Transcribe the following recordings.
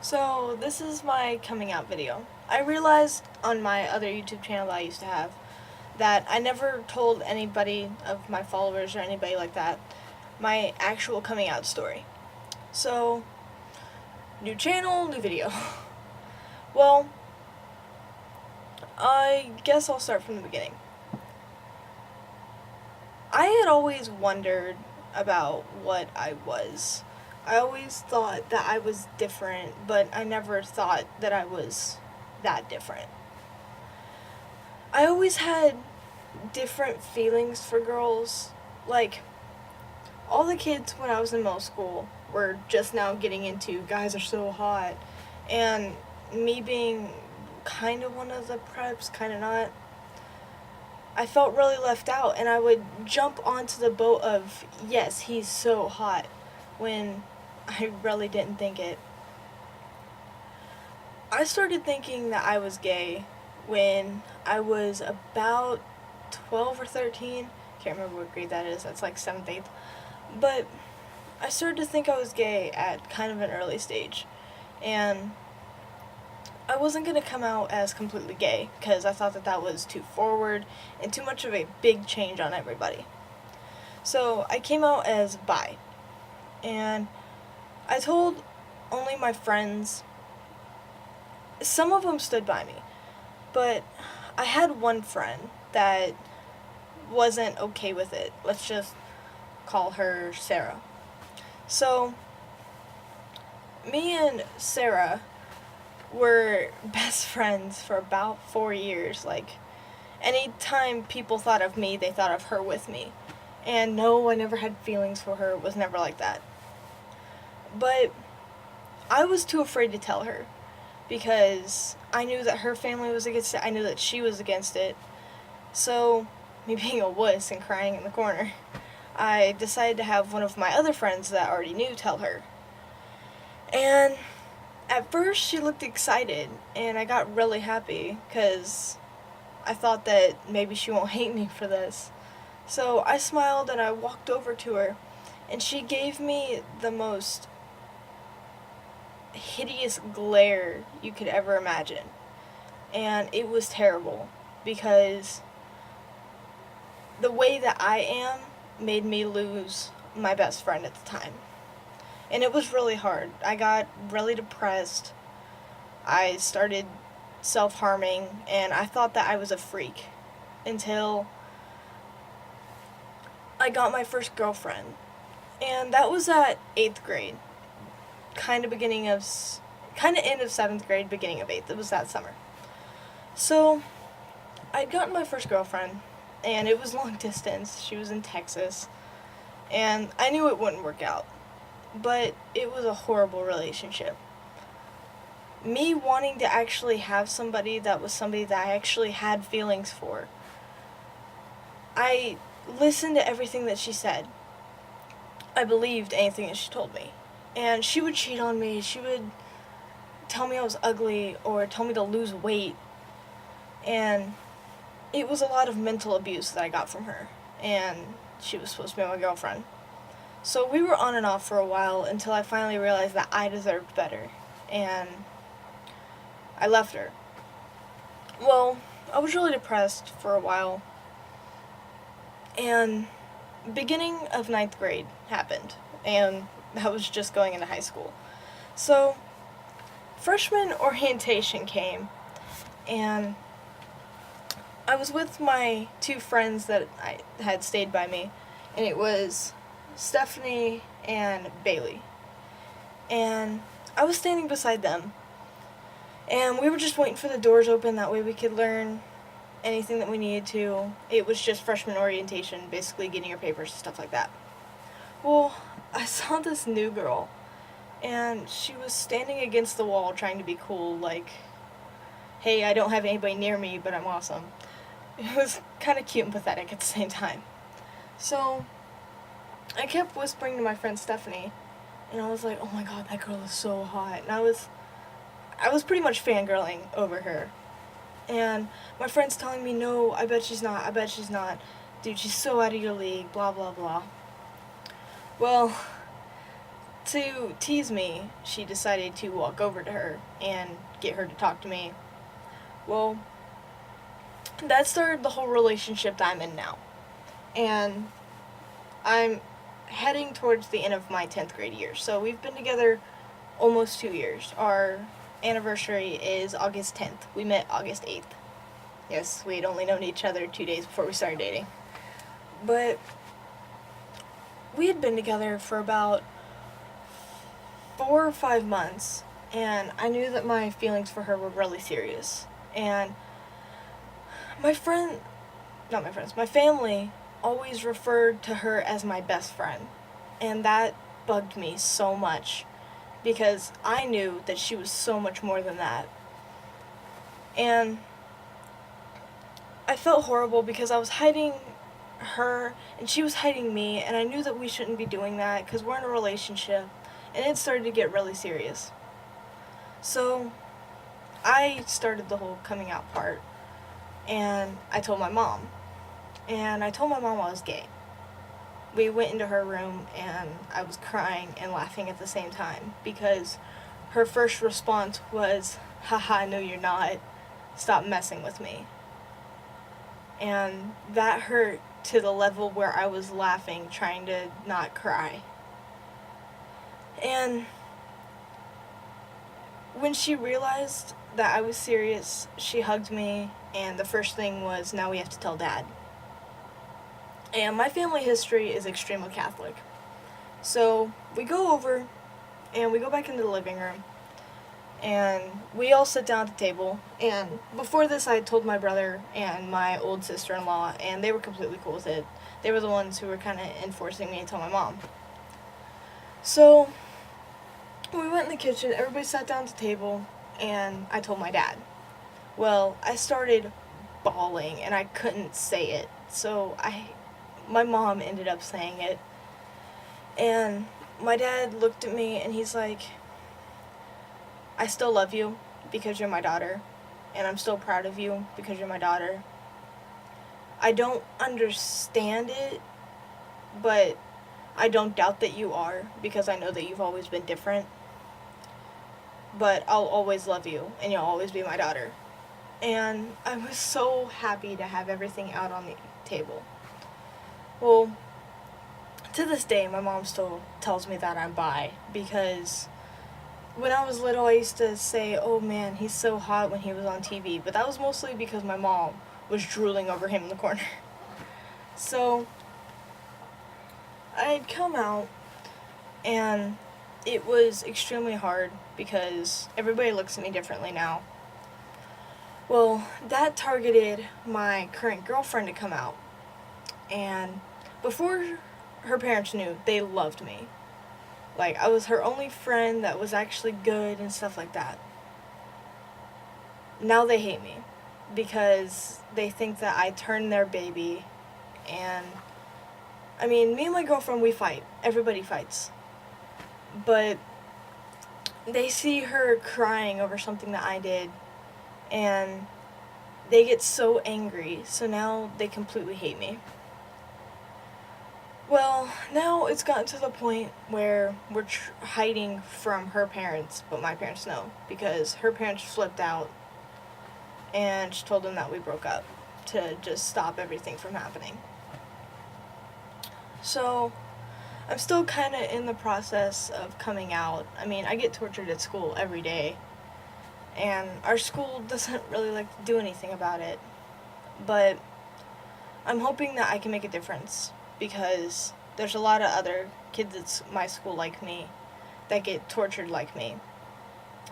So this is my coming out video. I realized on my other YouTube channel that I used to have that I never told anybody of my followers or anybody like that my actual coming out story. So, new channel, new video. Well, I guess I'll start from the beginning. I had always wondered about what I was. I always thought that I was different, but I never thought that I was that different. I always had different feelings for girls. Like, all the kids when I was in middle school were just now getting into guys are so hot, and me being kind of one of the preps, kind of not. I felt really left out, and I would jump onto the boat of, yes, he's so hot, when I really didn't think it. I started thinking that I was gay when I was about 12 or 13. Can't remember what grade that is. That's like 7th, 8th. But I started to think I was gay at kind of an early stage. And I wasn't going to come out as completely gay because I thought that that was too forward and too much of a big change on everybody. So I came out as bi. And I told only my friends. Some of them stood by me. But I had one friend that wasn't okay with it. Let's just call her Sarah. So, me and Sarah were best friends for about 4 years. Like, anytime people thought of me, they thought of her with me. And no, I never had feelings for her. It was never like that. But I was too afraid to tell her because I knew that her family was against it. I knew that she was against it. So, me being a wuss and crying in the corner, I decided to have one of my other friends that I already knew tell her. And at first she looked excited, and I got really happy because I thought that maybe she won't hate me for this. So I smiled and I walked over to her, and she gave me the most hideous glare you could ever imagine. And it was terrible because the way that I am made me lose my best friend at the time. And it was really hard. I got really depressed. I started self-harming, and I thought that I was a freak until I got my first girlfriend. And that was at 8th grade. Kind of end of 7th grade, beginning of 8th. It was that summer. So, I'd gotten my first girlfriend, and it was long distance. She was in Texas, and I knew it wouldn't work out. But it was a horrible relationship. Me wanting to actually have somebody that was somebody that I actually had feelings for. I listened to everything that she said. I believed anything that she told me. And she would cheat on me. She would tell me I was ugly or tell me to lose weight. And it was a lot of mental abuse that I got from her. And she was supposed to be my girlfriend. So we were on and off for a while until I finally realized that I deserved better. And I left her. Well, I was really depressed for a while. And beginning of 9th grade happened. And I was just going into high school. So, freshman orientation came. And I was with my two friends that I had stayed by me. And it was Stephanie and Bailey. And I was standing beside them. And we were just waiting for the doors open, that way we could learn anything that we needed to. It was just freshman orientation, basically getting your papers and stuff like that. Well, I saw this new girl, and she was standing against the wall trying to be cool, like, hey, I don't have anybody near me, but I'm awesome. It was kind of cute and pathetic at the same time. So, I kept whispering to my friend Stephanie, and I was like, oh my god, that girl is so hot. And I was pretty much fangirling over her. And my friend's telling me, no, I bet she's not, Dude, she's so out of your league, blah, blah, blah. Well, to tease me, she decided to walk over to her and get her to talk to me. Well, that started the whole relationship that I'm in now. And I'm heading towards the end of my 10th grade year. So we've been together almost 2 years. Our anniversary is August 10th. We met August 8th. Yes, we'd only known each other 2 days before we started dating. But we had been together for about 4 or 5 months, and I knew that my feelings for her were really serious. And my family always referred to her as my best friend, and that bugged me so much because I knew that she was so much more than that. And I felt horrible because I was hiding her and she was hiding me, and I knew that we shouldn't be doing that because we're in a relationship, and it started to get really serious. So I started the whole coming out part, and I told my mom. And I told my mom I was gay. We went into her room, and I was crying and laughing at the same time because her first response was, "Haha, no you're not. Stop messing with me." And that hurt to the level where I was laughing, trying to not cry. And when she realized that I was serious, she hugged me, and the first thing was, "Now we have to tell Dad." And my family history is extremely Catholic. So we go over and we go back into the living room, and we all sit down at the table. And before this, I had told my brother and my old sister-in-law, and they were completely cool with it. They were the ones who were kind of enforcing me to tell my mom. So we went in the kitchen, everybody sat down at the table, and I told my dad. Well, I started bawling, and I couldn't say it, so my mom ended up saying it. And my dad looked at me, and he's like, "I still love you because you're my daughter, and I'm still proud of you because you're my daughter. I don't understand it, but I don't doubt that you are because I know that you've always been different. But I'll always love you, and you'll always be my daughter." And I was so happy to have everything out on the table. Well, to this day, my mom still tells me that I'm bi because when I was little, I used to say, "Oh man, he's so hot" when he was on TV, but that was mostly because my mom was drooling over him in the corner. So I'd come out, and it was extremely hard because everybody looks at me differently now. Well, that targeted my current girlfriend to come out, and before her parents knew, they loved me. Like, I was her only friend that was actually good and stuff like that. Now they hate me because they think that I turned their baby. And I mean, me and my girlfriend, we fight. Everybody fights. But they see her crying over something that I did, and they get so angry, so now they completely hate me. Well, now it's gotten to the point where we're hiding from her parents, but my parents know, because her parents flipped out, and she told them that we broke up to just stop everything from happening. So I'm still kind of in the process of coming out. I mean, I get tortured at school every day, and our school doesn't really like to do anything about it. But I'm hoping that I can make a difference because there's a lot of other kids at my school like me that get tortured like me.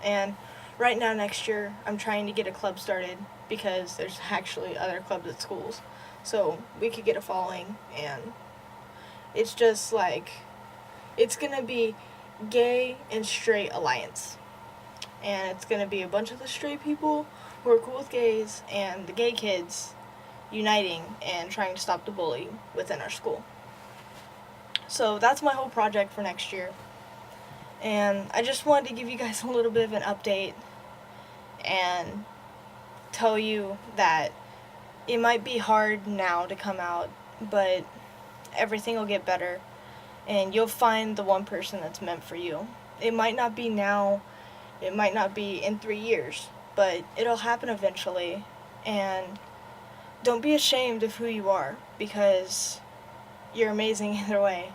And right now, next year, I'm trying to get a club started because there's actually other clubs at schools. So we could get a following, and it's just like, it's going to be gay and straight alliance. And it's going to be a bunch of the straight people who are cool with gays and the gay kids uniting and trying to stop the bullying within our school. So that's my whole project for next year. And I just wanted to give you guys a little bit of an update and tell you that it might be hard now to come out, but everything will get better. and you'll find the one person that's meant for you. It might not be now, it might not be in 3 years, but it'll happen eventually. And don't be ashamed of who you are, because you're amazing either way.